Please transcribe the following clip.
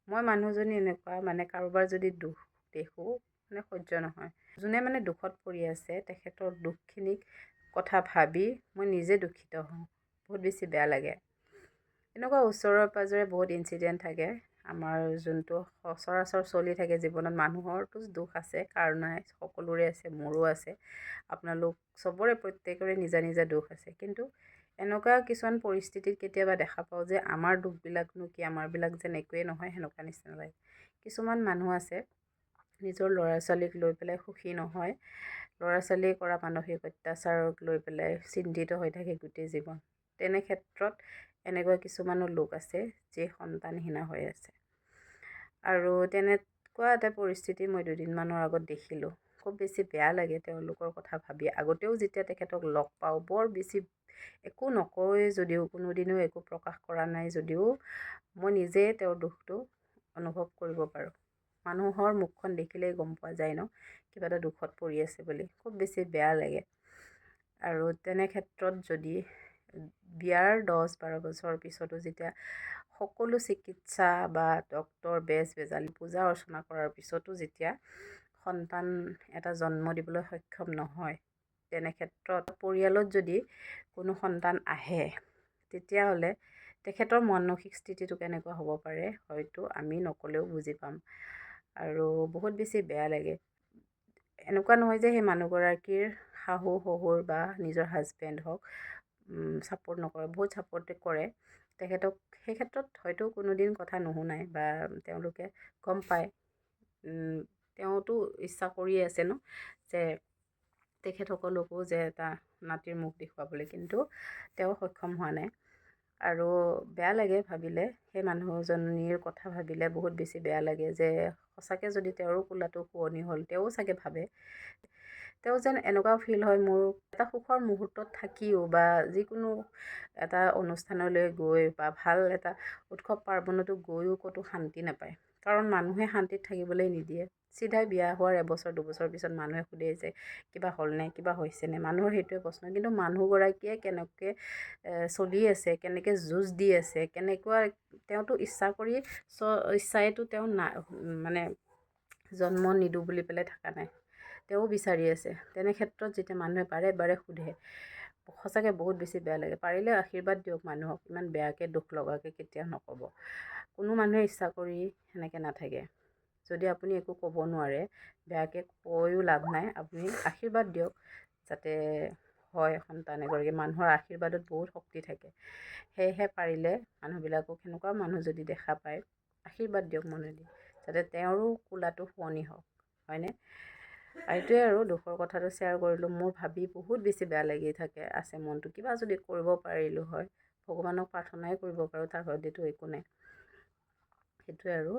মই মানুহজনী এনেকুৱা মানে কাৰোবাৰ যদি দুখ দেখোঁ মানে সহ্য নহয়। যোনে মানে দুখত পৰি আছে তেখেতৰ দুখখিনিক কথা ভাবি মই নিজে দুখিত হওঁ। বহুত বেছি বেয়া লাগে। এনেকুৱা ওচৰৰ পাজৰে বহুত ইনচিডেণ্ট থাকে। আমাৰ যোনটো সচৰাচৰ চলি থাকে জীৱনত, মানুহৰতো দুখ আছে, কাৰ নাই, সকলোৰে আছে, মোৰো আছে। আপোনালোক চবৰে প্ৰত্যেকৰে নিজা নিজা দুখ আছে। কিন্তু এনেকুৱা কিছুমান পৰিস্থিতিত কেতিয়াবা দেখা পাওঁ যে আমাৰ দুখবিলাকনো কি, আমাৰবিলাক যেন একোৱেই নহয়, সেনেকুৱা নিচিনা লাগে। কিছুমান মানুহ আছে নিজৰ ল'ৰা ছোৱালীক লৈ পেলাই সুখী নহয়, ল'ৰা ছোৱালীয়ে কৰা মানসিক অত্যাচাৰক লৈ পেলাই চিন্তিত হৈ থাকে গোটেই জীৱন। তেনে ক্ষেত্ৰত এনেকুৱা কিছুমানো লোক আছে যি সন্তানহীনা হৈ আছে। আৰু তেনেকুৱা এটা পৰিস্থিতি মই দুদিনমানৰ আগত দেখিলোঁ। খুব বেছি বেয়া লাগে তেওঁলোকৰ কথা ভাবি। আগতেও যেতিয়া তেখেতক লগ পাওঁ, বৰ বেছি একো নকয় যদিও, কোনোদিনেও একো প্ৰকাশ কৰা নাই যদিও, মই নিজে তেওঁৰ দুখটো অনুভৱ কৰিব পাৰোঁ। মানুহৰ মুখখন দেখিলেই গম পোৱা যায় ন, কিবা এটা দুখত পৰি আছে বুলি। খুব বেছি বেয়া লাগে। আৰু তেনে ক্ষেত্ৰত যদি বিয়াৰ 10-12 বছৰৰ পিছতো যেতিয়া সকলো চিকিৎসা বা ডক্তৰ বেজালি পূজা অৰ্চনা কৰাৰ পিছতো যেতিয়া সন্তান এটা জন্ম দিবলৈ সক্ষম নহয়, তেনে ক্ষেত্ৰত পৰিয়ালত যদি কোনো সন্তান আহে, তেতিয়াহ'লে তেখেতৰ মানসিক স্থিতিটো কেনেকুৱা হ'ব পাৰে হয়তো আমি নক'লেও বুজি পাম। আৰু বহুত বেছি বেয়া লাগে। এনেকুৱা নহয় যে সেই মানুহগৰাকীৰ শাহু শহুৰ বা নিজৰ হাজবেণ্ড হওক ছাপোৰ্ট নকৰে, বহুত ছাপোৰ্ট কৰে তেখেতক। সেই ক্ষেত্ৰত হয়তো কোনোদিন কথা নুশুনায় বা তেওঁলোকে গম পায়। তেওঁতো ইচ্ছা কৰিয়ে আছে ন যে তেখেতসকলকো যে এটা নাতিৰ মুখ দেখুৱাবলৈ, কিন্তু তেওঁ সক্ষম হোৱা নাই। আৰু বেয়া লাগে ভাবিলে, সেই মানুহজনীৰ কথা ভাবিলে বহুত বেছি বেয়া লাগে যে সঁচাকৈ যদি তেওঁৰো কোলাটো শুৱনি হ'ল, তেওঁ চাগে ভাবে, তেওঁ যেন এনেকুৱা ফিল হয় মোৰ এটা সুখৰ মুহূৰ্তত থাকিও বা যিকোনো এটা অনুষ্ঠানলৈ গৈ বা ভাল এটা উৎসৱ পাৰ্বণতো গৈও ক'তো শান্তি নাপায়। কাৰণ মানুহে শান্তিত থাকিবলৈ নিদিয়ে। চিধাই বিয়া হোৱাৰ 1-2 বছৰ পিছত মানুহে সোধে যে কিবা হ'লনে, কিবা হৈছেনে। মানুহৰ সেইটোৱে প্ৰশ্ন। কিন্তু মানুহগৰাকীয়ে কেনেকৈ চলি আছে, কেনেকৈ যুঁজ দি আছে, কেনেকুৱা, তেওঁতো ইচ্ছা কৰি ইচ্ছাইতো তেওঁ মানে জন্ম নিদিওঁ বুলি পেলাই থকা নাই, তেওঁ বিচাৰি আছে। তেনে ক্ষেত্ৰত যেতিয়া মানুহে বাৰে বাৰে সোধে, সঁচাকৈ বহুত বেছি বেয়া লাগে। পাৰিলে আশীৰ্বাদ দিয়ক মানুহক, ইমান বেয়াকৈ দুখ লগাকৈ কেতিয়াও নক'ব। কোনো মানুহে ইচ্ছা কৰি সেনেকৈ নাথাকে। যদি আপুনি একো ক'ব নোৱাৰে, বেয়াকৈ কৈও লাভ নাই, আপুনি আশীৰ্বাদ দিয়ক যাতে হয় সন্তান এগৰাকী। মানুহৰ আশীৰ্বাদত বহুত শক্তি থাকে। সেয়েহে পাৰিলে মানুহবিলাকক সেনেকুৱা মানুহ যদি দেখা পায়, আশীৰ্বাদ দিয়ক মনেদি, যাতে তেওঁৰো কোলাটো শুৱনি হওক, হয়নে? এইটোৱে আৰু দুখৰ কথাটো শ্বেয়াৰ কৰিলোঁ। মোৰ ভাবি বহুত বেছি বেয়া লাগি আছে মনটো। কিবা যদি কৰিব পাৰিলোঁ হয়, ভগৱানক প্ৰাৰ্থনাই কৰিব পাৰোঁ, তাৰ বাদেতো একো নাই। সেইটোৱে আৰু।